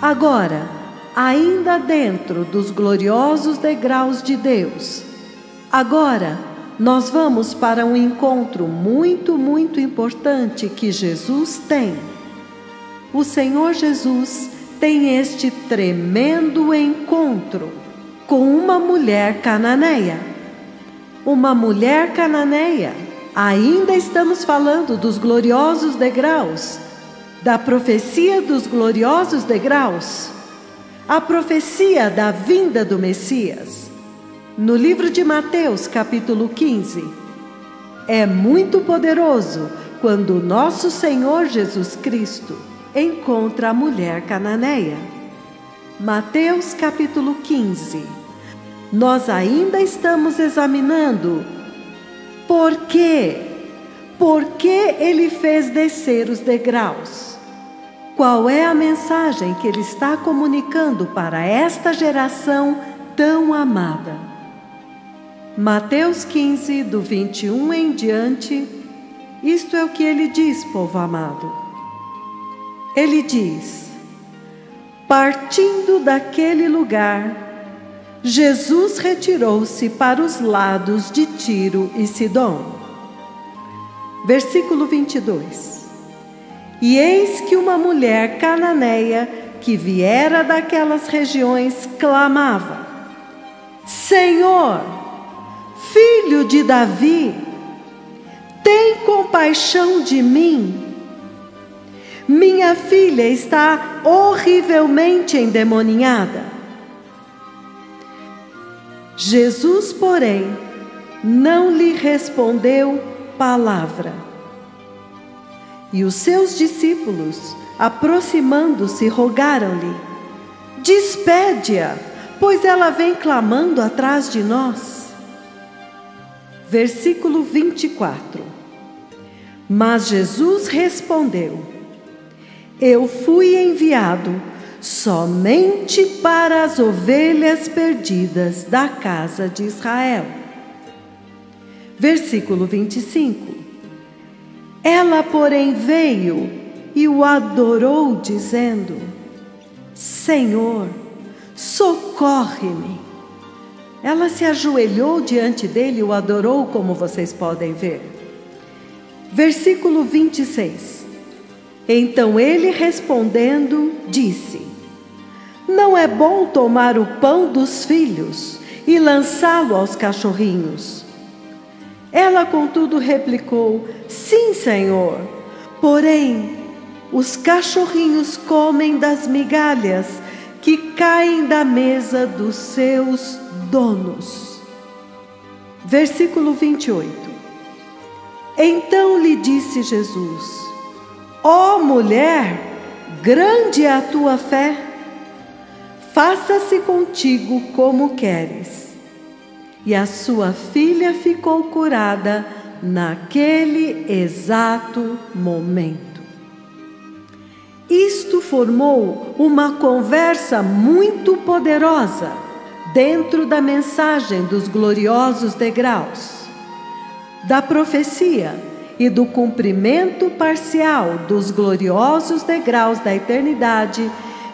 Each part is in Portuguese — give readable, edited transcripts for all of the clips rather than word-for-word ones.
Agora, ainda dentro dos gloriosos degraus de Deus, agora nós vamos para um encontro muito importante que Jesus tem. O Senhor Jesus tem este tremendo encontro com uma mulher cananeia. Uma mulher cananeia. Ainda estamos falando dos gloriosos degraus, da profecia dos gloriosos degraus, a profecia da vinda do Messias. No livro de Mateus, capítulo 15, é muito poderoso quando nosso Senhor Jesus Cristo encontra a mulher cananeia. Mateus, capítulo 15. Nós ainda estamos examinando por que ele fez descer os degraus. Qual é a mensagem que ele está comunicando para esta geração tão amada? Mateus 15, do 21 em diante, isto é o que ele diz, povo amado. Ele diz: partindo daquele lugar, Jesus retirou-se para os lados de Tiro e Sidom. Versículo 22. E eis que uma mulher cananeia que viera daquelas regiões clamava: Senhor, Filho de Davi, tem compaixão de mim. Minha filha está horrivelmente endemoniada. Jesus, porém, não lhe respondeu palavra. E os seus discípulos, aproximando-se, rogaram-lhe: despede-a, pois ela vem clamando atrás de nós. Versículo 24. Mas Jesus respondeu: eu fui enviado somente para as ovelhas perdidas da casa de Israel. Versículo 25. Ela, porém, veio e o adorou, dizendo: Senhor, socorre-me. Ela se ajoelhou diante dele e o adorou, como vocês podem ver. Versículo 26. Então ele, respondendo, disse: não é bom tomar o pão dos filhos e lançá-lo aos cachorrinhos. Ela, contudo, replicou: sim, Senhor, porém os cachorrinhos comem das migalhas que caem da mesa dos seus donos. Versículo 28. Então lhe disse Jesus: ó mulher, grande é a tua fé, faça-se contigo como queres. E a sua filha ficou curada naquele exato momento. Isto formou uma conversa muito poderosa dentro da mensagem dos gloriosos degraus, da profecia e do cumprimento parcial dos gloriosos degraus da eternidade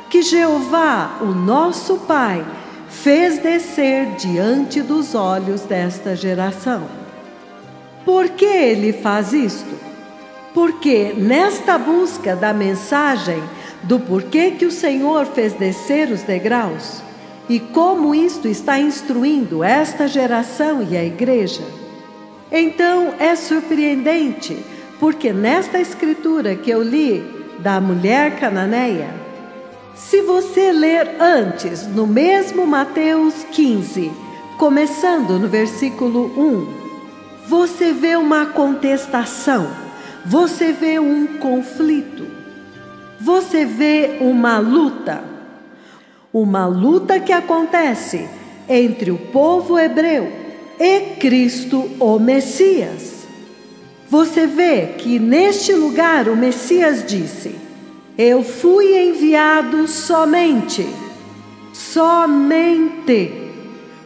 que Jeová, o nosso Pai, fez descer diante dos olhos desta geração. Por que ele faz isto? Porque nesta busca da mensagem do porquê que o Senhor fez descer os degraus e como isto está instruindo esta geração e a igreja, então é surpreendente, porque nesta escritura que eu li da mulher cananeia, se você ler antes, no mesmo Mateus 15, começando no versículo 1, você vê uma contestação, você vê um conflito, você vê uma luta que acontece entre o povo hebreu e Cristo, o Messias. Você vê que neste lugar o Messias disse: eu fui enviado somente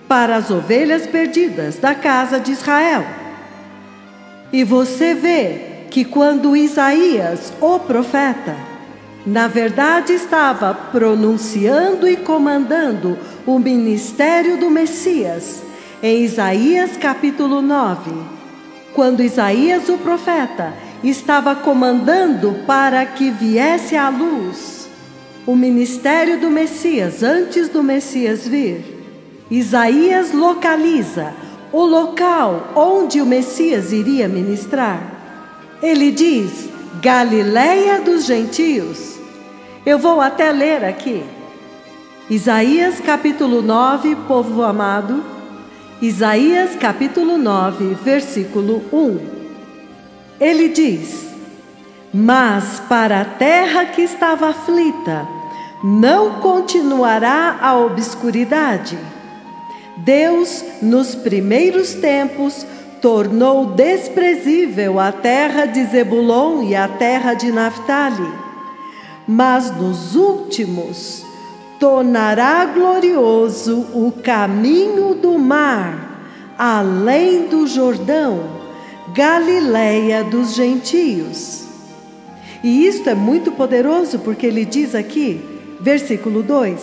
para as ovelhas perdidas da casa de Israel. E você vê que quando Isaías, o profeta, Na verdade, estava pronunciando e comandando o ministério do Messias, em Isaías capítulo 9, quando Isaías o profeta estava comandando para que viesse à luz o ministério do Messias antes do Messias vir. Isaías localiza o local onde o Messias iria ministrar. Ele diz: Galileia dos gentios. Eu vou até ler aqui. Isaías capítulo 9, povo amado. Isaías capítulo 9, versículo 1. Ele diz: Mas para a terra que estava aflita, não continuará a obscuridade. Deus, nos primeiros tempos, tornou desprezível a terra de Zebulon e a terra de Naftali. Mas nos últimos, tornará glorioso o caminho do mar, além do Jordão, Galileia dos gentios. E isto é muito poderoso, porque ele diz aqui, versículo 2: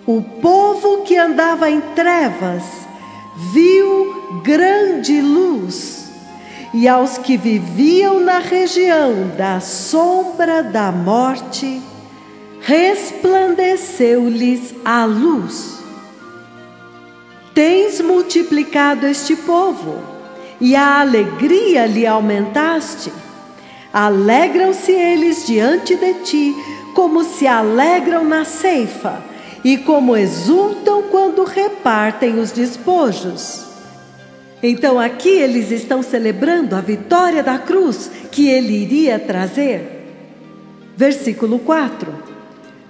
O povo que andava em trevas viu grande luz, e aos que viviam na região da sombra da morte, resplandeceu-lhes a luz. Tens multiplicado este povo, e a alegria lhe aumentaste. Alegram-se eles diante de ti, como se alegram na ceifa, e como exultam quando repartem os despojos. Então aqui eles estão celebrando a vitória da cruz que ele iria trazer. Versículo 4: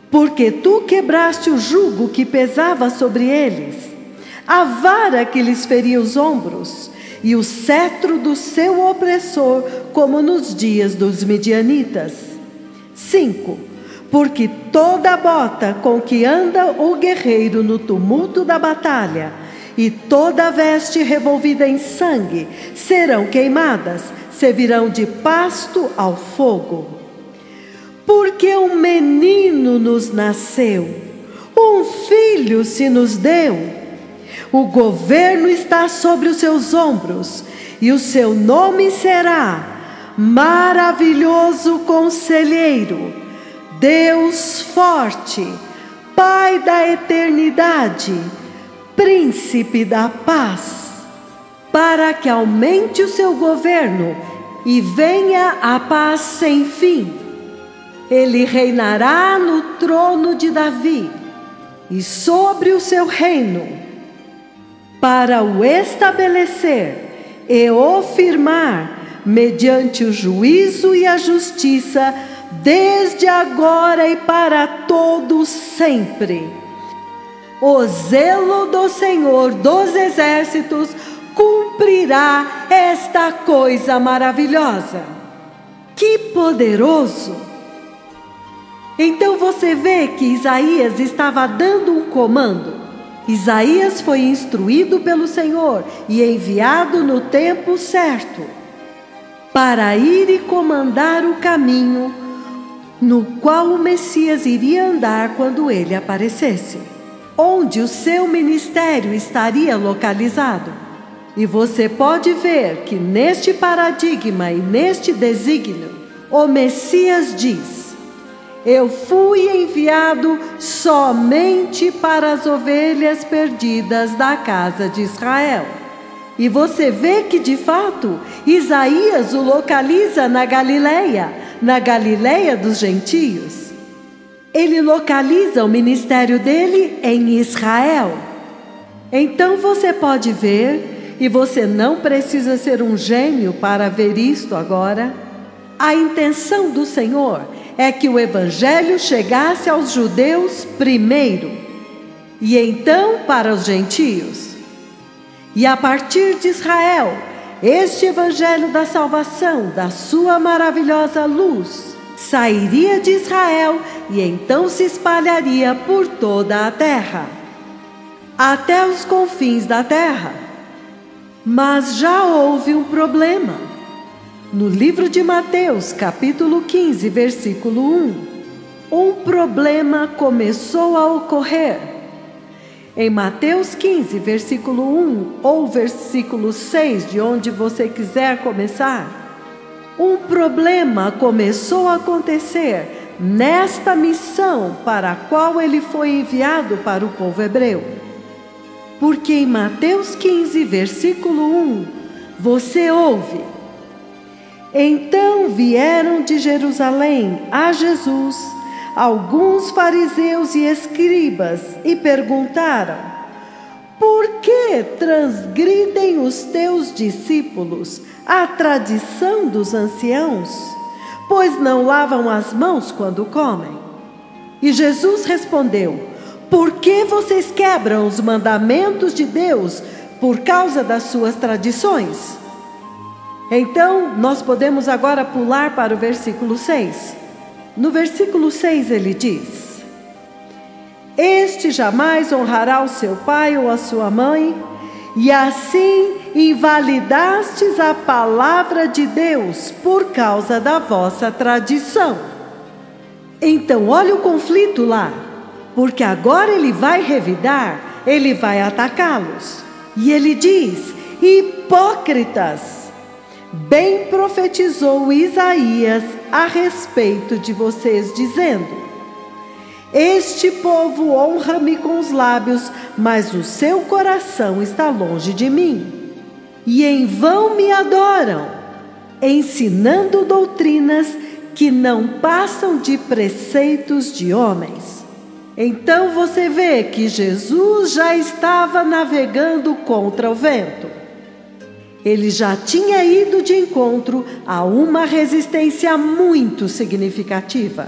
Porque tu quebraste o jugo que pesava sobre eles, a vara que lhes feria os ombros, e o cetro do seu opressor, como nos dias dos midianitas. 5. Porque toda a bota com que anda o guerreiro no tumulto da batalha, e toda a veste revolvida em sangue, serão queimadas, servirão de pasto ao fogo. Porque um menino nos nasceu, um filho se nos deu. O governo está sobre os seus ombros, e o seu nome será Maravilhoso Conselheiro, Deus Forte, Pai da Eternidade, Príncipe da Paz, para que aumente o seu governo e venha a paz sem fim. Ele reinará no trono de Davi e sobre o seu reino, para o estabelecer e o firmar mediante o juízo e a justiça, desde agora e para todos sempre. O zelo do Senhor dos Exércitos cumprirá esta coisa maravilhosa. Que poderoso! Então você vê que Isaías estava dando um comando. Isaías foi instruído pelo Senhor e enviado no tempo certo para ir e comandar o caminho no qual o Messias iria andar quando ele aparecesse, onde o seu ministério estaria localizado. E você pode ver que neste paradigma e neste desígnio, o Messias diz: Eu fui enviado somente para as ovelhas perdidas da casa de Israel. E você vê que, de fato, Isaías o localiza na Galileia dos gentios. Ele localiza o ministério dele em Israel. Então você pode ver, e você não precisa ser um gênio para ver isto agora, a intenção do Senhor é que o Evangelho chegasse aos judeus primeiro, e então para os gentios. E a partir de Israel, este Evangelho da salvação, da sua maravilhosa luz, sairia de Israel e então se espalharia por toda a terra, até os confins da terra. Mas já houve um problema. No livro de Mateus, capítulo 15, versículo 1, um problema começou a ocorrer. Em Mateus 15, versículo 1 ou versículo 6, de onde você quiser começar, um problema começou a acontecer nesta missão para a qual ele foi enviado para o povo hebreu. Porque em Mateus 15, versículo 1, você ouve: então vieram de Jerusalém a Jesus alguns fariseus e escribas e perguntaram: por que transgridem os teus discípulos a tradição dos anciãos, pois não lavam as mãos quando comem? E Jesus respondeu: por que vocês quebram os mandamentos de Deus por causa das suas tradições? Então, nós podemos agora pular para o versículo 6. No versículo 6 ele diz: este jamais honrará o seu pai ou a sua mãe, e assim invalidastes a palavra de Deus por causa da vossa tradição. Então, olha o conflito lá, porque agora ele vai revidar, ele vai atacá-los. E ele diz: hipócritas, bem profetizou Isaías a respeito de vocês, dizendo: este povo honra-me com os lábios, mas o seu coração está longe de mim. E em vão me adoram, ensinando doutrinas que não passam de preceitos de homens. Então você vê que Jesus já estava navegando contra o vento. Ele já tinha ido de encontro a uma resistência muito significativa.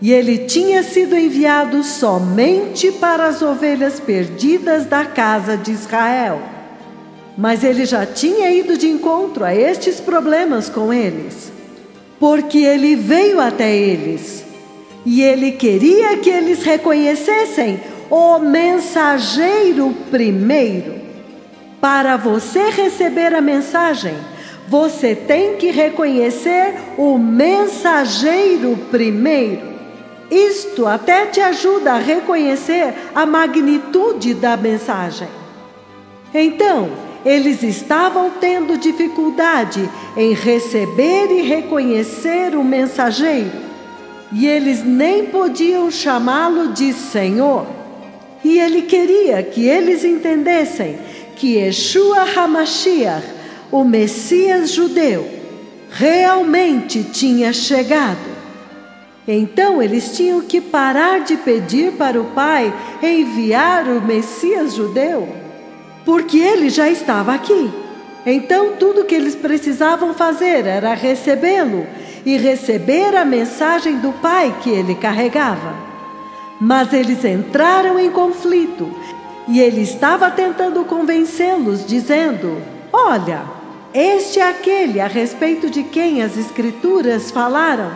E ele tinha sido enviado somente para as ovelhas perdidas da casa de Israel. Mas ele já tinha ido de encontro a estes problemas com eles, porque ele veio até eles. E ele queria que eles reconhecessem o mensageiro primeiro. Para você receber a mensagem, você tem que reconhecer o mensageiro primeiro. Isto até te ajuda a reconhecer a magnitude da mensagem. Então, eles estavam tendo dificuldade em receber e reconhecer o mensageiro. E eles nem podiam chamá-lo de Senhor. E ele queria que eles entendessem que Yeshua HaMashiach, o Messias judeu, realmente tinha chegado. Então eles tinham que parar de pedir para o Pai enviar o Messias judeu, porque ele já estava aqui. Então tudo que eles precisavam fazer era recebê-lo e receber a mensagem do Pai que ele carregava. Mas eles entraram em conflito. E ele estava tentando convencê-los, dizendo: olha, este é aquele a respeito de quem as Escrituras falaram,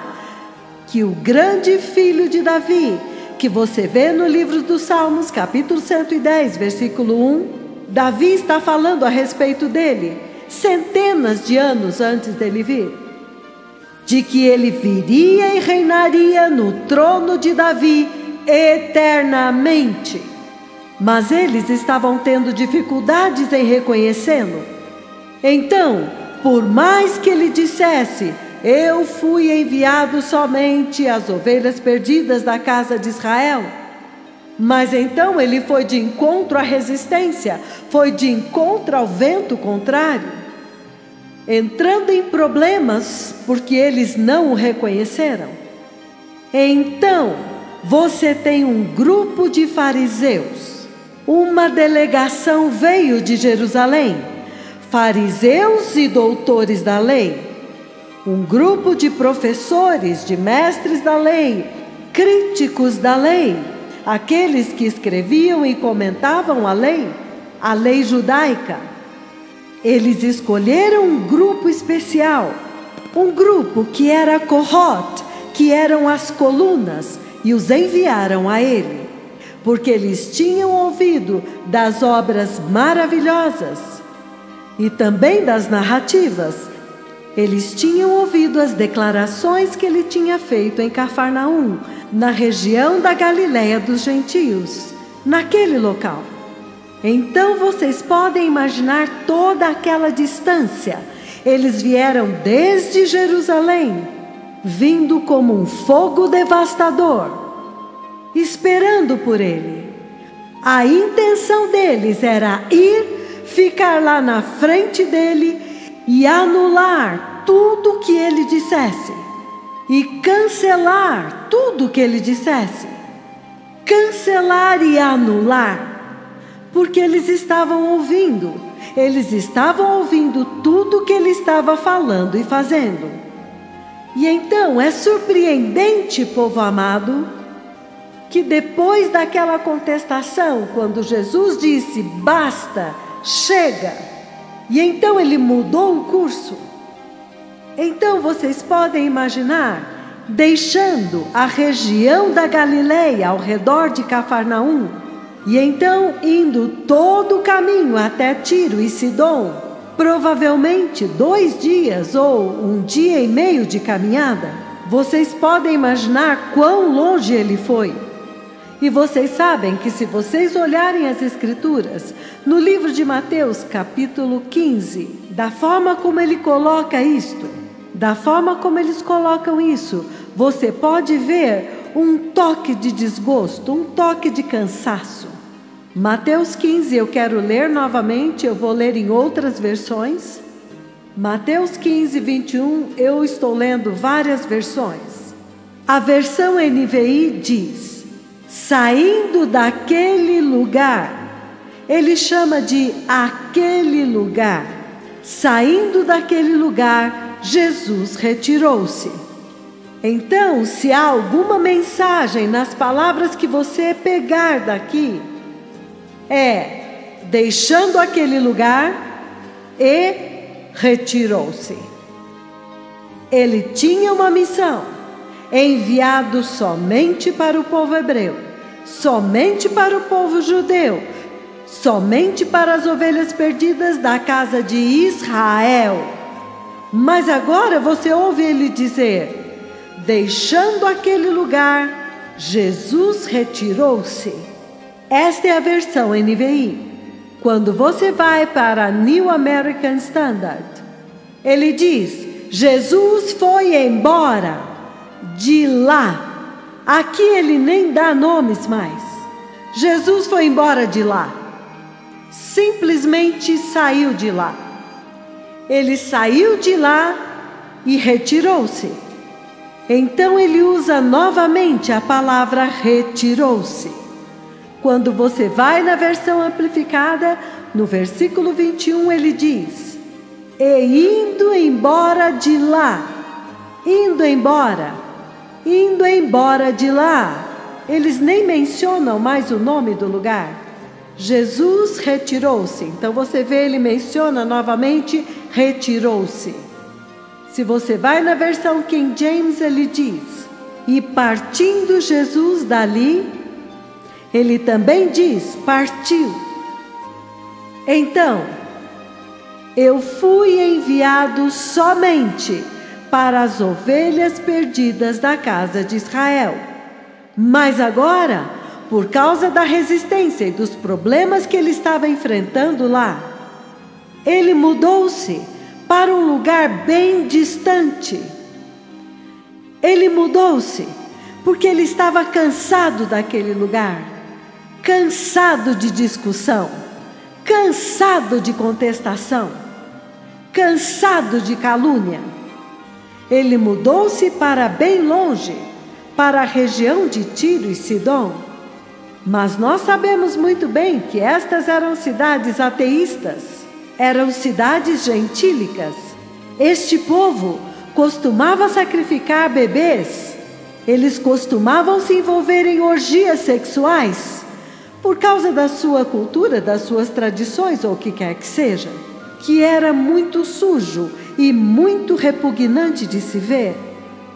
que o grande filho de Davi, que você vê no livro dos Salmos, capítulo 110, versículo 1, Davi está falando a respeito dele, centenas de anos antes dele vir, de que ele viria e reinaria no trono de Davi eternamente. Mas eles estavam tendo dificuldades em reconhecê-lo. Então, por mais que ele dissesse: eu fui enviado somente às ovelhas perdidas da casa de Israel, mas então ele foi de encontro à resistência, foi de encontro ao vento contrário, entrando em problemas porque eles não o reconheceram. Então, você tem um grupo de fariseus. Uma delegação veio de Jerusalém, fariseus e doutores da lei, um grupo de professores, de mestres da lei, críticos da lei, aqueles que escreviam e comentavam a lei judaica. Eles escolheram um grupo especial, um grupo que era Kohot, que eram as colunas, e os enviaram a ele, porque eles tinham ouvido das obras maravilhosas e também das narrativas Eles tinham ouvido as declarações que ele tinha feito em Cafarnaum, na região da Galiléia dos gentios, naquele local. Então vocês podem imaginar toda aquela distância. Eles vieram desde Jerusalém, vindo como um fogo devastador, esperando por ele. A intenção deles era ir, ficar lá na frente dele e anular tudo que ele dissesse, e cancelar tudo que ele dissesse. Cancelar e anular. Porque eles estavam ouvindo tudo que ele estava falando e fazendo. E então é surpreendente, povo amado, que depois daquela contestação, quando Jesus disse basta, chega, e então ele mudou o curso. Então vocês podem imaginar, deixando a região da Galileia ao redor de Cafarnaum, e então indo todo o caminho até Tiro e Sidom, provavelmente 2 dias ou 1 dia e meio de caminhada. Vocês podem imaginar quão longe ele foi. E vocês sabem que se vocês olharem as Escrituras, no livro de Mateus, capítulo 15, da forma como ele coloca isto, da forma como eles colocam isso, você pode ver um toque de desgosto, um toque de cansaço. Mateus 15, eu quero ler novamente, eu vou ler em outras versões. Mateus 15, 21, eu estou lendo várias versões. A versão NVI diz: saindo daquele lugar, ele chama de aquele lugar. Saindo daquele lugar, Jesus retirou-se. Então, se há alguma mensagem nas palavras que você pegar daqui, é deixando aquele lugar e retirou-se. Ele tinha uma missão, enviado somente para o povo hebreu, somente para o povo judeu, somente para as ovelhas perdidas da casa de Israel. Mas agora você ouve ele dizer: deixando aquele lugar, Jesus retirou-se. Esta é a versão NVI. Quando você vai para a New American Standard, ele diz: Jesus foi embora de lá. Aqui ele nem dá nomes mais. Jesus foi embora de lá. Simplesmente saiu de lá. Ele saiu de lá e retirou-se. Então ele usa novamente a palavra retirou-se. Quando você vai na versão amplificada, no versículo 21 ele diz: e indo embora de lá, indo embora de lá. Eles nem mencionam mais o nome do lugar. Jesus retirou-se. Então você vê, ele menciona novamente, retirou-se. Se você vai na versão King James, ele diz: e partindo Jesus dali, ele também diz, partiu. Então, eu fui enviado somente para as ovelhas perdidas da casa de Israel. Mas agora, por causa da resistência e dos problemas que ele estava enfrentando lá, ele mudou-se para um lugar bem distante. Ele mudou-se porque ele estava cansado daquele lugar, cansado de discussão, cansado de contestação, cansado de calúnia. Ele mudou-se para bem longe, para a região de Tiro e Sidom. Mas nós sabemos muito bem que estas eram cidades ateístas, eram cidades gentílicas. Este povo costumava sacrificar bebês, eles costumavam se envolver em orgias sexuais, por causa da sua cultura, das suas tradições ou o que quer que seja, que era muito sujo e muito repugnante de se ver,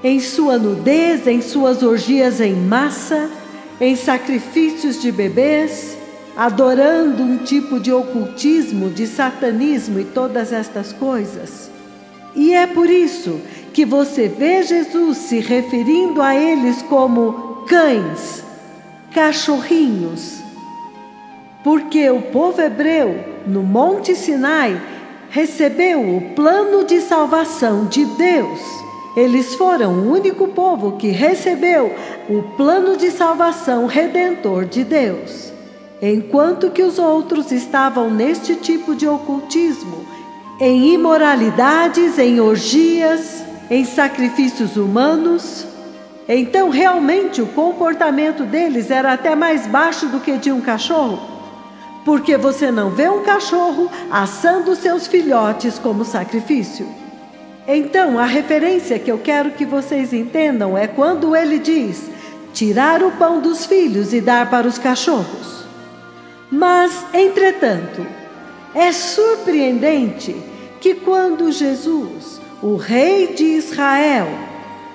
em sua nudez, em suas orgias em massa, em sacrifícios de bebês, adorando um tipo de ocultismo, de satanismo e todas estas coisas. E é por isso que você vê Jesus se referindo a eles como cães, cachorrinhos. Porque o povo hebreu, no Monte Sinai, recebeu o plano de salvação de Deus. Eles foram o único povo que recebeu o plano de salvação redentor de Deus. Enquanto que os outros estavam neste tipo de ocultismo, em imoralidades, em orgias, em sacrifícios humanos. Então realmente o comportamento deles era até mais baixo do que de um cachorro, porque você não vê um cachorro assando seus filhotes como sacrifício. Então a referência que eu quero que vocês entendam é quando ele diz tirar o pão dos filhos e dar para os cachorros. Mas, entretanto, é surpreendente que quando Jesus, o rei de Israel,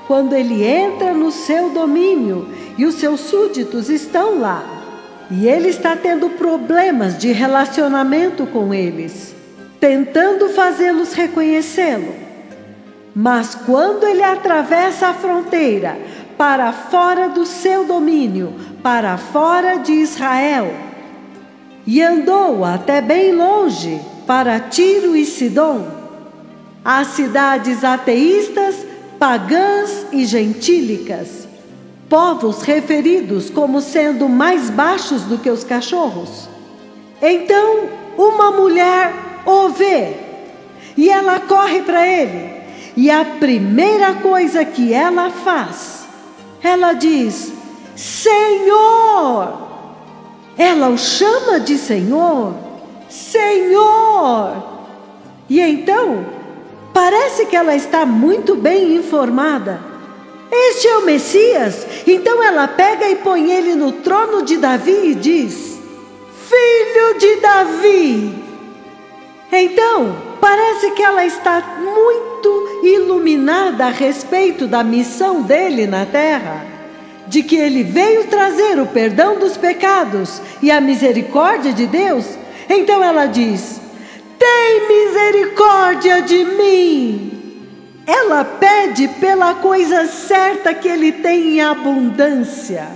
quando ele entra no seu domínio e os seus súditos estão lá, e ele está tendo problemas de relacionamento com eles, tentando fazê-los reconhecê-lo. Mas quando ele atravessa a fronteira para fora do seu domínio, para fora de Israel, e andou até bem longe, para Tiro e Sidom, as cidades ateístas, pagãs e gentílicas, povos referidos como sendo mais baixos do que os cachorros. Então uma mulher o vê e ela corre para ele, e a primeira coisa que ela faz, ela diz: Senhor! Ela o chama de Senhor, Senhor! E então, parece que ela está muito bem informada. Este é o Messias. Então ela pega e põe ele no trono de Davi e diz: Filho de Davi! Então, parece que ela está muito iluminada a respeito da missão dele na terra, de que ele veio trazer o perdão dos pecados e a misericórdia de Deus. Então ela diz: tem misericórdia de mim. Ela pede pela coisa certa que ele tem em abundância,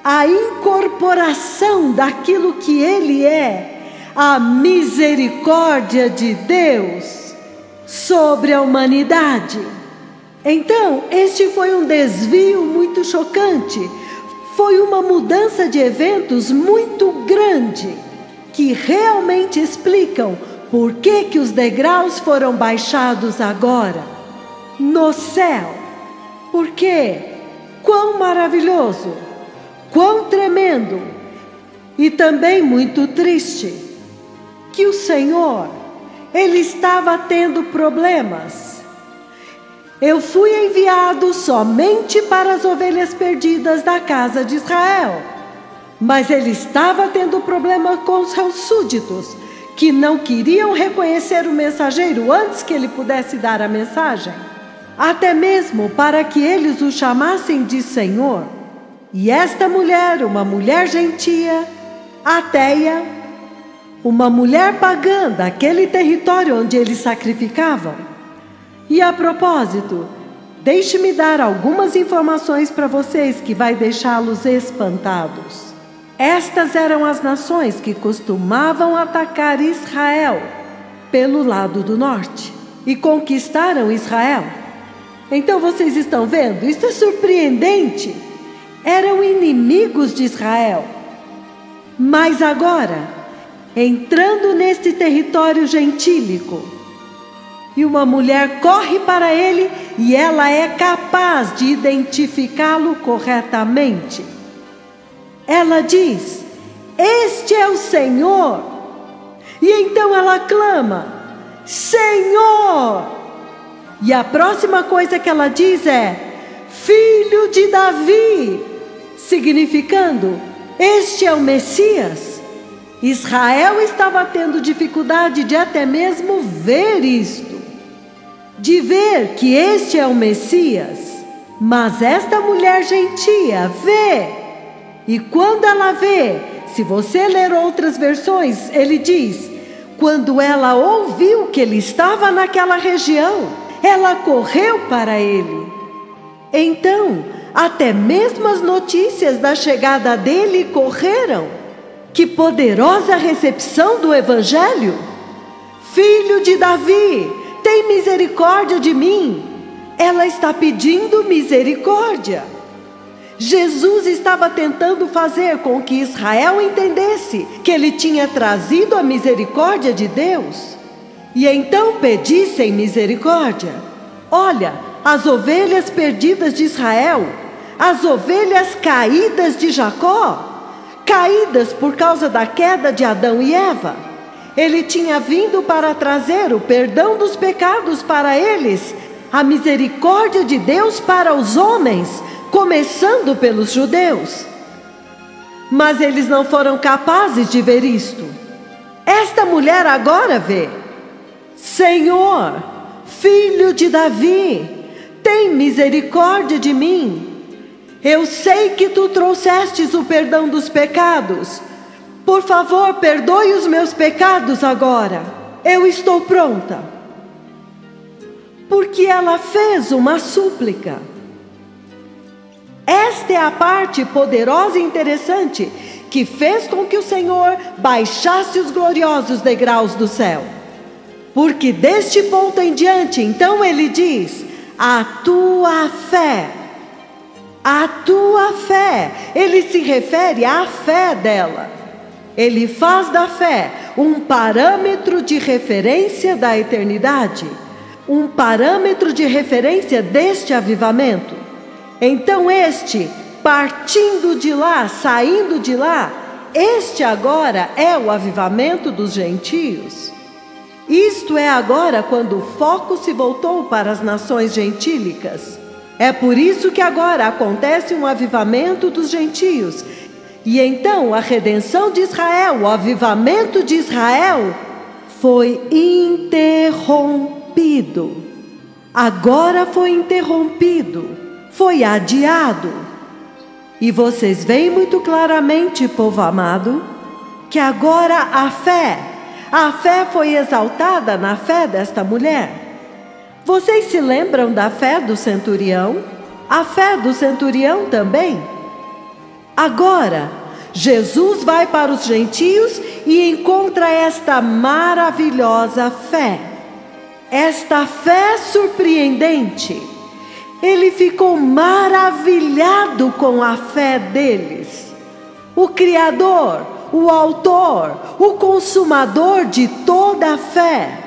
a incorporação daquilo que ele é, a misericórdia de Deus sobre a humanidade. Então, este foi um desvio muito chocante, foi uma mudança de eventos muito grande, que realmente explicam por que os degraus foram baixados agora, no céu. Porque quão maravilhoso, quão tremendo e também muito triste, que o Senhor, ele estava tendo problemas. Eu fui enviado somente para as ovelhas perdidas da casa de Israel. Mas ele estava tendo problema com os seus súditos, que não queriam reconhecer o mensageiro antes que ele pudesse dar a mensagem, até mesmo para que eles o chamassem de Senhor. E esta mulher, uma mulher gentia, ateia, uma mulher pagã daquele território onde eles sacrificavam. E a propósito, deixe-me dar algumas informações para vocês que vai deixá-los espantados. Estas eram as nações que costumavam atacar Israel pelo lado do norte e conquistaram Israel. Então vocês estão vendo? Isso é surpreendente. Eram inimigos de Israel. Mas agora, entrando neste território gentílico, e uma mulher corre para ele e ela é capaz de identificá-lo corretamente. Ela diz: este é o Senhor. E então ela clama: Senhor! E a próxima coisa que ela diz é: Filho de Davi, significando: este é o Messias. Israel estava tendo dificuldade de até mesmo ver isto, de ver que este é o Messias. Mas esta mulher gentia vê, e quando ela vê, se você ler outras versões, ele diz: quando ela ouviu que ele estava naquela região, ela correu para ele. Então, até mesmo as notícias da chegada dele correram. Que poderosa recepção do Evangelho! Filho de Davi, tem misericórdia de mim. Ela está pedindo misericórdia. Jesus estava tentando fazer com que Israel entendesse que ele tinha trazido a misericórdia de Deus. E então pedissem misericórdia. Olha, as ovelhas perdidas de Israel, as ovelhas caídas de Jacó, caídas por causa da queda de Adão e Eva. Ele tinha vindo para trazer o perdão dos pecados para eles, a misericórdia de Deus para os homens, começando pelos judeus. Mas eles não foram capazes de ver isto. Esta mulher agora vê. Senhor, filho de Davi, tem misericórdia de mim. Eu sei que tu trouxestes o perdão dos pecados. Por favor, perdoe os meus pecados agora. Eu estou pronta. Porque ela fez uma súplica. Esta é a parte poderosa e interessante que fez com que o Senhor baixasse os gloriosos degraus do céu. Porque deste ponto em diante, então ele diz: a tua fé. A tua fé. Ele se refere à fé dela. Ele faz da fé um parâmetro de referência da eternidade, um parâmetro de referência deste avivamento. Então este, partindo de lá, saindo de lá, este agora é o avivamento dos gentios. Isto é agora quando o foco se voltou para as nações gentílicas. É por isso que agora acontece um avivamento dos gentios. E então a redenção de Israel, o avivamento de Israel, foi interrompido. Agora foi interrompido, foi adiado. E vocês veem muito claramente, povo amado, que agora a fé foi exaltada na fé desta mulher. Vocês se lembram da fé do centurião? A fé do centurião também. Agora, Jesus vai para os gentios e encontra esta maravilhosa fé. Esta fé surpreendente. Ele ficou maravilhado com a fé deles. O Criador, o Autor, o Consumador de toda a fé,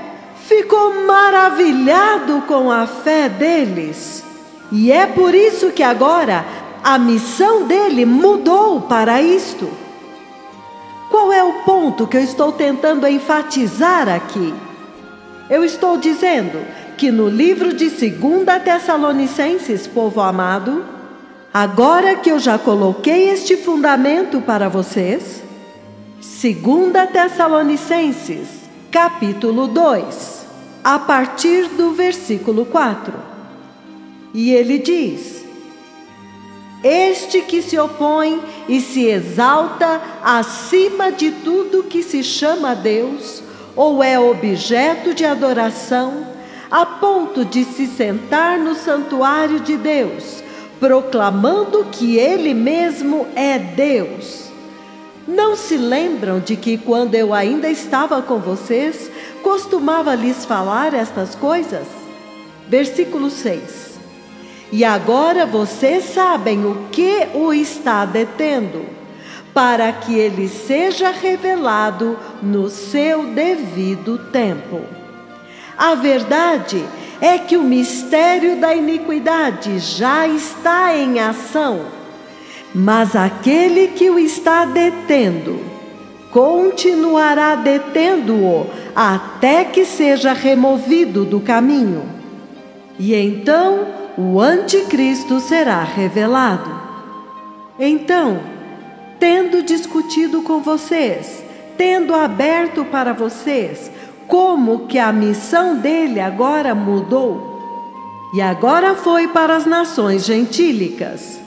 ficou maravilhado com a fé deles. E é por isso que agora a missão dele mudou para isto. Qual é o ponto que eu estou tentando enfatizar aqui? Eu estou dizendo que no livro de 2 Tessalonicenses, povo amado, agora que eu já coloquei este fundamento para vocês, 2 Tessalonicenses, capítulo 2, a partir do versículo 4. E ele diz: este que se opõe e se exalta acima de tudo que se chama Deus, ou é objeto de adoração, a ponto de se sentar no santuário de Deus, proclamando que Ele mesmo é Deus. Não se lembram de que quando eu ainda estava com vocês, costumava lhes falar estas coisas? Versículo 6. E agora vocês sabem o que o está detendo, para que ele seja revelado no seu devido tempo. A verdade é que o mistério da iniquidade já está em ação, mas aquele que o está detendo, continuará detendo-o até que seja removido do caminho. E então o anticristo será revelado. Então, tendo discutido com vocês, tendo aberto para vocês como que a missão dele agora mudou, e agora foi para as nações gentílicas.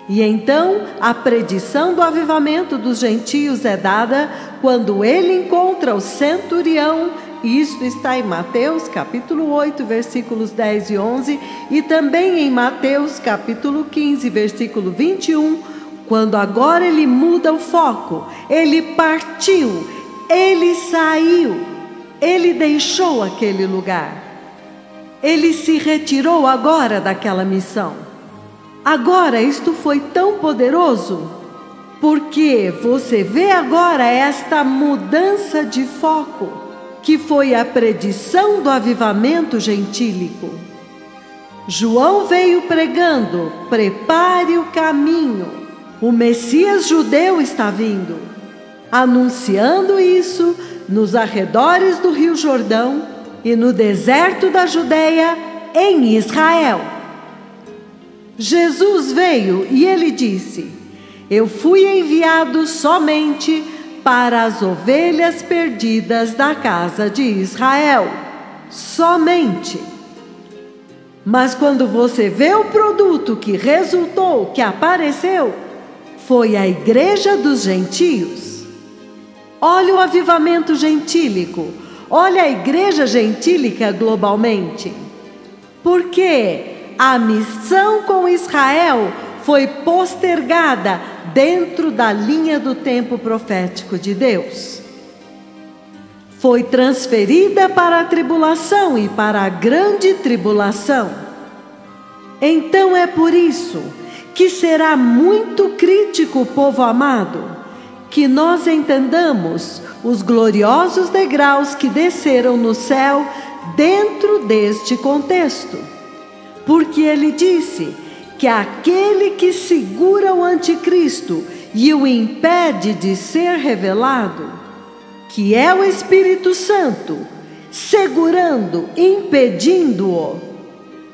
E então a predição do avivamento dos gentios é dada quando ele encontra o centurião Isto está em Mateus capítulo 8, versículos 10 e 11, e também em Mateus capítulo 15, versículo 21, quando agora ele muda o foco, ele partiu, ele saiu, ele deixou aquele lugar. Ele se retirou agora daquela missão. Agora isto foi tão poderoso, porque você vê agora esta mudança de foco, que foi a predição do avivamento gentílico. João veio pregando: prepare o caminho, o Messias judeu está vindo, anunciando isso nos arredores do Rio Jordão e no deserto da Judeia, em Israel. Jesus veio e ele disse: eu fui enviado somente para as ovelhas perdidas da casa de Israel. Somente. Mas quando você vê o produto que resultou, que apareceu, foi a igreja dos gentios. Olha o avivamento gentílico. Olha a igreja gentílica globalmente. Porque a missão com Israel foi postergada dentro da linha do tempo profético de Deus. Foi transferida para a tribulação e para a grande tribulação. Então é por isso que será muito crítico, povo amado, que nós entendamos os gloriosos degraus que desceram no céu dentro deste contexto. Porque ele disse que aquele que segura o anticristo e o impede de ser revelado, que é o Espírito Santo, segurando, impedindo-o.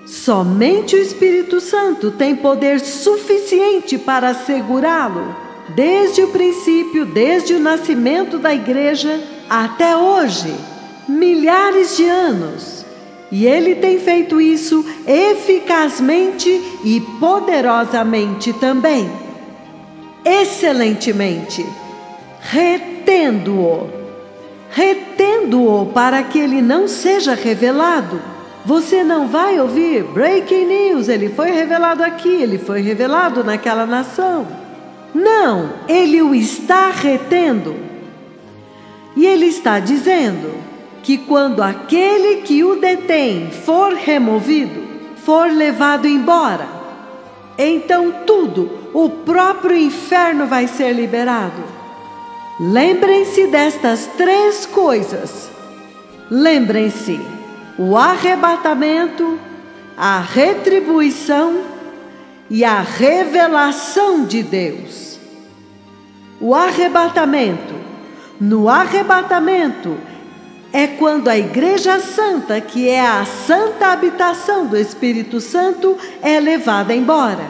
Somente o Espírito Santo tem poder suficiente para segurá-lo, desde o princípio, desde o nascimento da igreja até hoje, milhares de anos. E ele tem feito isso eficazmente e poderosamente também. Excelentemente, retendo-o para que ele não seja revelado. Você não vai ouvir breaking news, ele foi revelado aqui, ele foi revelado naquela nação. Não, ele o está retendo. E ele está dizendo que quando aquele que o detém for removido, for levado embora, então tudo, o próprio inferno vai ser liberado. Lembrem-se destas três coisas. Lembrem-se: o arrebatamento, a retribuição e a revelação de Deus. O arrebatamento. No arrebatamento é quando a Igreja Santa, que é a santa habitação do Espírito Santo, é levada embora.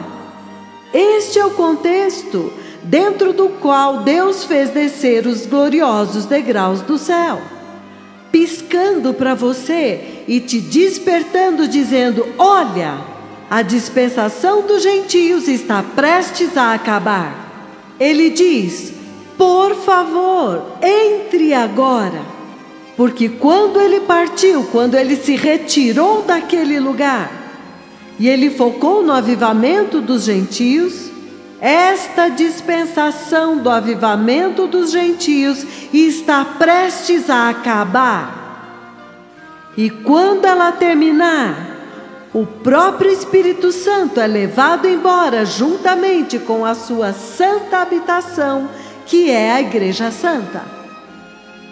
Este é o contexto dentro do qual Deus fez descer os gloriosos degraus do céu, piscando para você e te despertando, dizendo: olha, a dispensação dos gentios está prestes a acabar. Ele diz: por favor, entre agora. Porque quando ele partiu, quando ele se retirou daquele lugar, e ele focou no avivamento dos gentios, esta dispensação do avivamento dos gentios está prestes a acabar. E quando ela terminar, o próprio Espírito Santo é levado embora juntamente com a sua santa habitação, que é a Igreja Santa.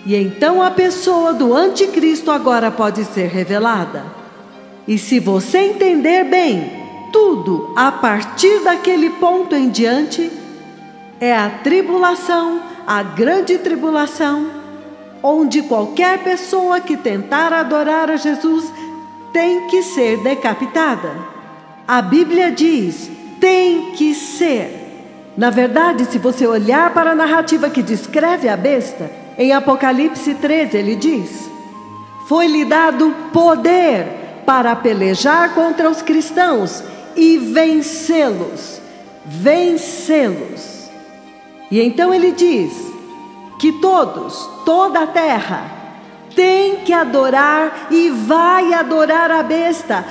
E então a pessoa do anticristo agora pode ser revelada. E se você entender bem, tudo a partir daquele ponto em diante é a tribulação, a grande tribulação, onde qualquer pessoa que tentar adorar a Jesus tem que ser decapitada. A Bíblia diz: tem que ser. Na verdade, se você olhar para a narrativa que descreve a besta, em Apocalipse 13 ele diz: foi-lhe dado poder para pelejar contra os cristãos e vencê-los. Vencê-los. E então ele diz que toda a terra tem que adorar e vai adorar a besta.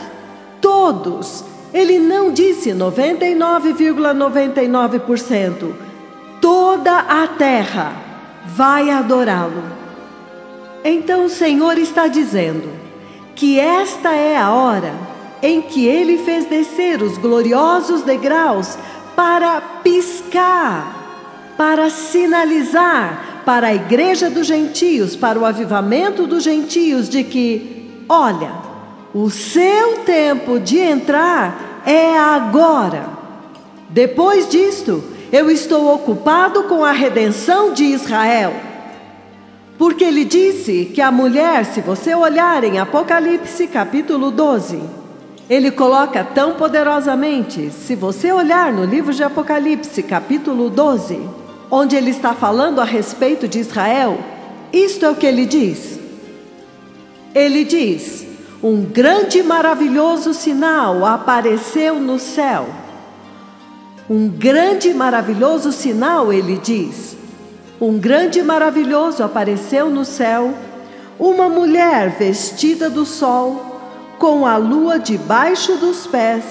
Todos. Ele não disse 99,99%. Toda a terra vai adorá-lo. Então o Senhor está dizendo que esta é a hora em que Ele fez descer os gloriosos degraus para piscar, para sinalizar para a igreja dos gentios, para o avivamento dos gentios, de que, olha, o seu tempo de entrar é agora. Depois disto, eu estou ocupado com a redenção de Israel. Porque ele disse que a mulher, se você olhar em Apocalipse capítulo 12, ele coloca tão poderosamente, se você olhar no livro de Apocalipse capítulo 12, onde ele está falando a respeito de Israel, isto é o que ele diz. Ele diz: um grande e maravilhoso sinal apareceu no céu. Um grande e maravilhoso sinal, ele diz. Um grande e maravilhoso apareceu no céu, uma mulher vestida do sol, com a lua debaixo dos pés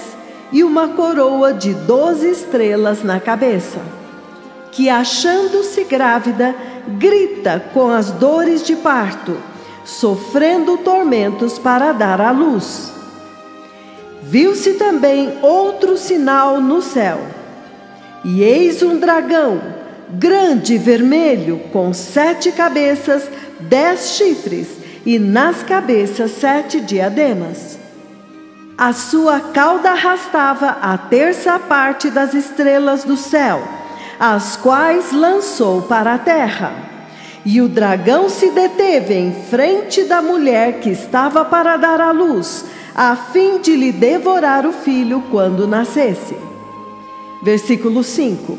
e uma coroa de 12 estrelas na cabeça, que, achando-se grávida, grita com as dores de parto, sofrendo tormentos para dar à luz. Viu-se também outro sinal no céu, e eis um dragão, grande e vermelho, com 7 cabeças, 10 chifres, e nas cabeças 7 diademas. A sua cauda arrastava a terça parte das estrelas do céu, as quais lançou para a terra. E o dragão se deteve em frente da mulher que estava para dar à luz, a fim de lhe devorar o filho quando nascesse. Versículo 5.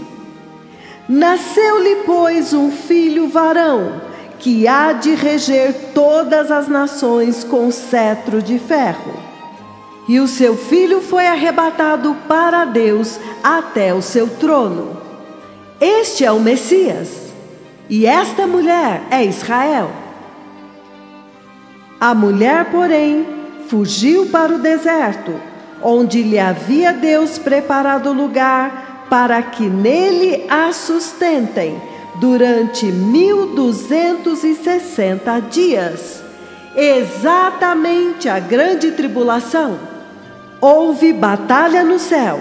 Nasceu-lhe, pois, um filho varão, que há de reger todas as nações com cetro de ferro. E o seu filho foi arrebatado para Deus até o seu trono. Este é o Messias, e esta mulher é Israel. A mulher, porém, fugiu para o deserto, onde lhe havia Deus preparado lugar para que nele a sustentem durante 1260 dias, exatamente a grande tribulação. Houve batalha no céu.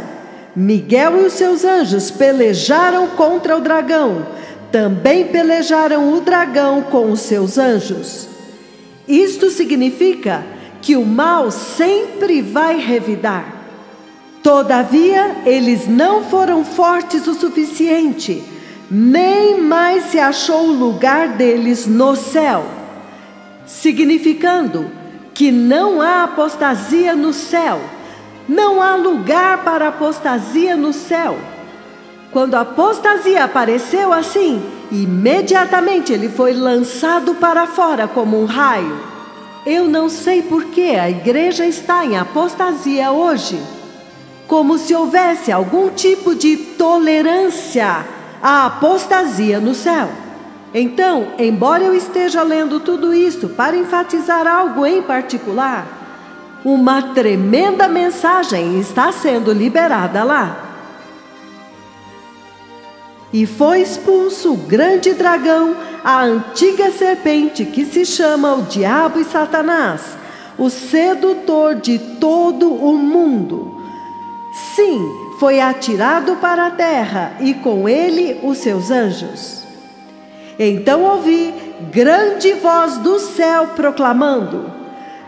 Miguel e os seus anjos pelejaram contra o dragão. Também pelejaram o dragão com os seus anjos. Isto significa que o mal sempre vai revidar. Todavia, eles não foram fortes o suficiente, nem mais se achou o lugar deles no céu, significando que não há apostasia no céu, não há lugar para apostasia no céu. Quando a apostasia apareceu assim, imediatamente ele foi lançado para fora como um raio. Eu não sei por que a igreja está em apostasia hoje, como se houvesse algum tipo de tolerância à apostasia no céu. Então, embora eu esteja lendo tudo isso para enfatizar algo em particular, uma tremenda mensagem está sendo liberada lá. E foi expulso o grande dragão, a antiga serpente que se chama o Diabo e Satanás, o sedutor de todo o mundo. Sim, foi atirado para a terra e com ele os seus anjos. Então ouvi grande voz do céu proclamando: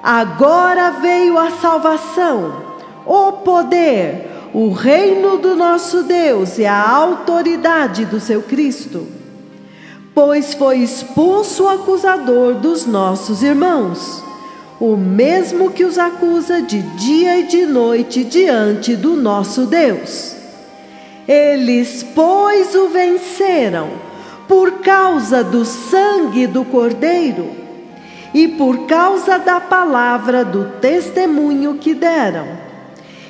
agora veio a salvação, o poder, o reino do nosso Deus e a autoridade do seu Cristo. Pois foi expulso o acusador dos nossos irmãos, o mesmo que os acusa de dia e de noite diante do nosso Deus. Eles, pois, o venceram por causa do sangue do Cordeiro e por causa da palavra do testemunho que deram.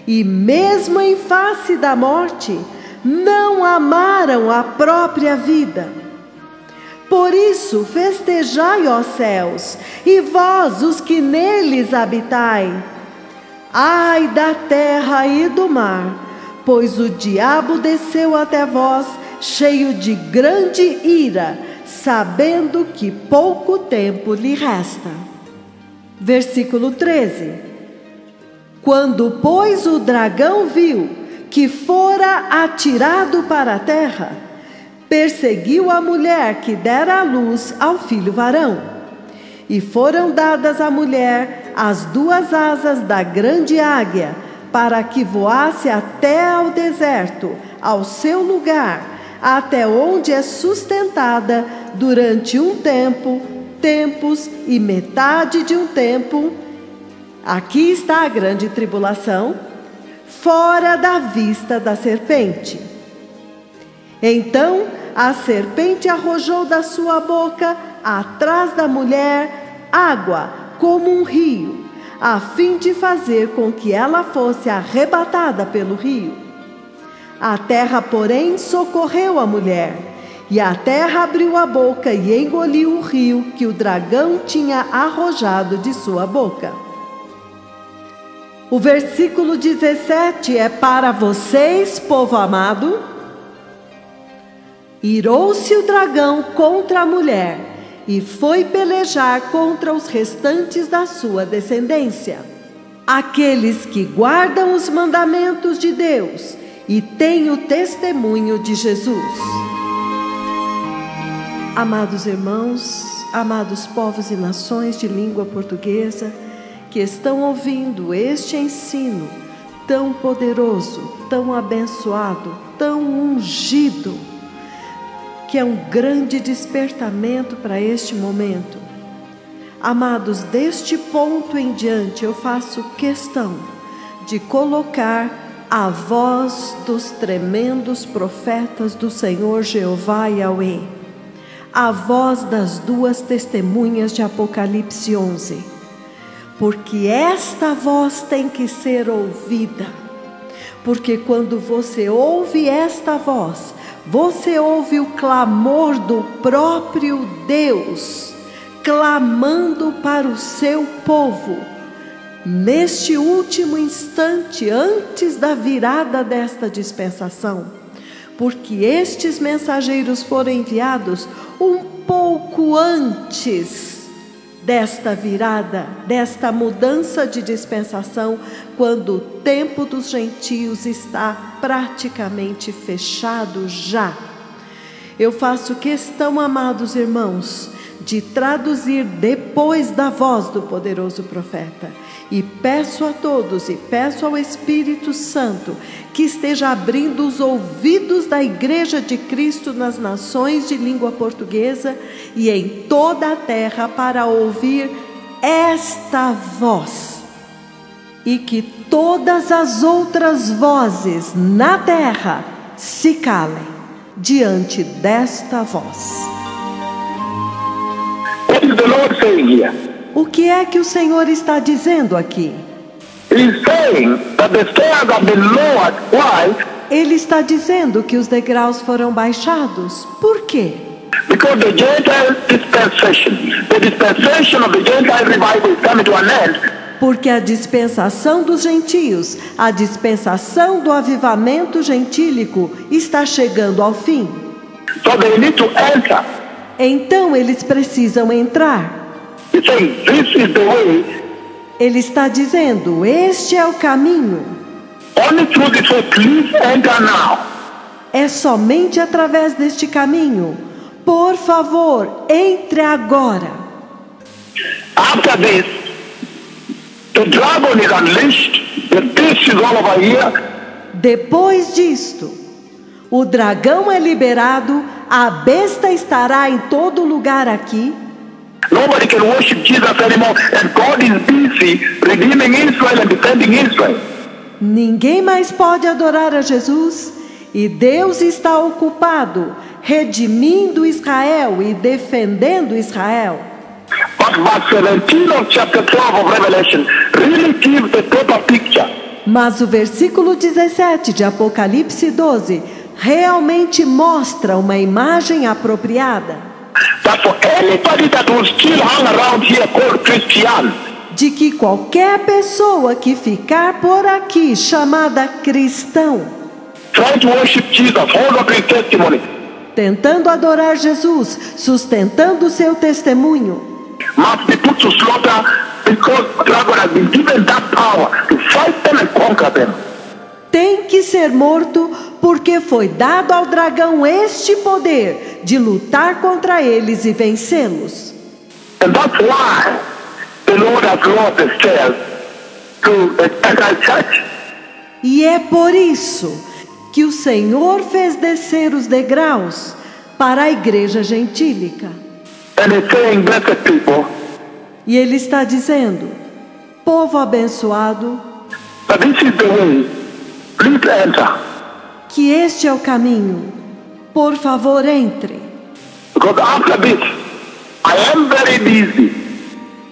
E mesmo em face da morte, não amaram a própria vida. Por isso festejai, ó céus, e vós, os que neles habitai. Ai da terra e do mar, pois o diabo desceu até vós, cheio de grande ira, sabendo que pouco tempo lhe resta. Versículo 13. Quando, pois, o dragão viu que fora atirado para a terra, perseguiu a mulher que dera à luz ao filho varão. E foram dadas à mulher as 2 asas da grande águia, para que voasse até ao deserto, ao seu lugar, até onde é sustentada durante um tempo, tempos e metade de um tempo. Aqui está a grande tribulação, fora da vista da serpente. Então a serpente arrojou da sua boca, atrás da mulher, água como um rio, a fim de fazer com que ela fosse arrebatada pelo rio. A terra, porém, socorreu a mulher, e a terra abriu a boca e engoliu o rio que o dragão tinha arrojado de sua boca. O versículo 17 é para vocês, povo amado. Irou-se o dragão contra a mulher e foi pelejar contra os restantes da sua descendência, aqueles que guardam os mandamentos de Deus e têm o testemunho de Jesus. Amados irmãos, amados povos e nações de língua portuguesa, que estão ouvindo este ensino tão poderoso, tão abençoado, tão ungido, que é um grande despertamento para este momento. Amados, deste ponto em diante eu faço questão de colocar a voz dos tremendos profetas do Senhor Jeová Yahweh, a voz das 2 testemunhas de Apocalipse 11, porque esta voz tem que ser ouvida, porque quando você ouve esta voz, você ouve o clamor do próprio Deus, clamando para o seu povo, neste último instante, antes da virada desta dispensação, porque estes mensageiros foram enviados um pouco antes desta virada, desta mudança de dispensação, quando o tempo dos gentios está praticamente fechado já. Eu faço questão, amados irmãos, de traduzir depois da voz do poderoso profeta. E peço a todos, e peço ao Espírito Santo, que esteja abrindo os ouvidos da Igreja de Cristo nas nações de língua portuguesa e em toda a terra para ouvir esta voz. E que todas as outras vozes na terra se calem diante desta voz. What is the Lord saying here? O que é que o Senhor está dizendo aqui? He's saying that the stairs have been lowered. Why? Ele está dizendo que os degraus foram baixados. Por quê? Because the Gentile dispensation, the dispensation of the Gentile revival is coming to an end. Porque a dispensação dos gentios, a dispensação do avivamento gentílico está chegando ao fim. So they need to enter. Então eles precisam entrar. He's saying this is the way. Ele está dizendo, este é o caminho. Only through this way, please enter now. É somente através deste caminho. Por favor, entre agora. After this, the dragon is unleashed. The beast is all over here. Depois disto, o dragão é liberado, a besta estará em todo lugar aqui. Nobody can worship Jesus anymore, and God is busy redeeming Israel and defending Israel. Ninguém mais pode adorar a Jesus, e Deus está ocupado redimindo Israel e defendendo Israel. But verse 17 of chapter 12 of Revelation really gives the total picture. Mas o versículo 17 de Apocalipse 12 realmente mostra uma imagem apropriada. that for anybody that will still hang around here called Christian, de que qualquer pessoa que ficar por aqui chamada cristão, trying to worship Jesus, hold up his testimony, tentando adorar Jesus, sustentando seu testemunho, must be put to slaughter because the dragon has been given that power to fight them and conquer them. tem que ser morto porque foi dado ao dragão este poder de lutar contra eles e vencê-los. And that's why the Lord has lowered the stairs to the Gentile church. E é por isso que o Senhor fez descer os degraus para a igreja gentílica. And he's saying, blessed people, E ele está dizendo, povo abençoado, that this is the way. Please enter. que este é o caminho. Por favor, entre. Because after this, I am very busy.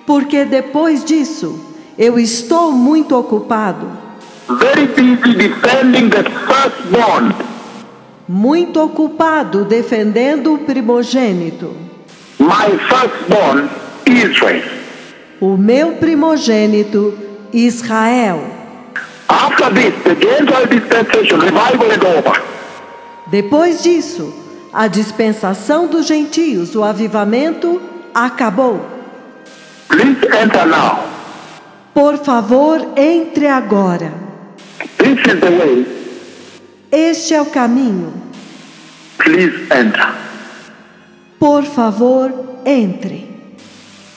Porque depois disso, eu estou muito ocupado. Very busy defending the firstborn. Muito ocupado defendendo o primogênito. My firstborn, Israel. O meu primogênito, Israel. After this, the Gentile dispensation, revival is over. Depois disso, a dispensação dos gentios, o avivamento, acabou. Please enter now. Por favor, entre agora. This is the way. Este é o caminho. Please enter. Por favor, entre.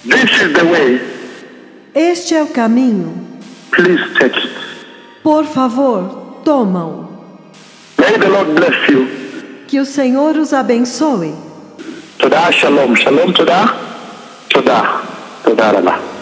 This is the way. Este é o caminho. Please take it. Por favor, toma-o. May the Lord bless you. Que o Senhor os abençoe. Todah, shalom. Shalom, todah. Todah. Todah, Allah.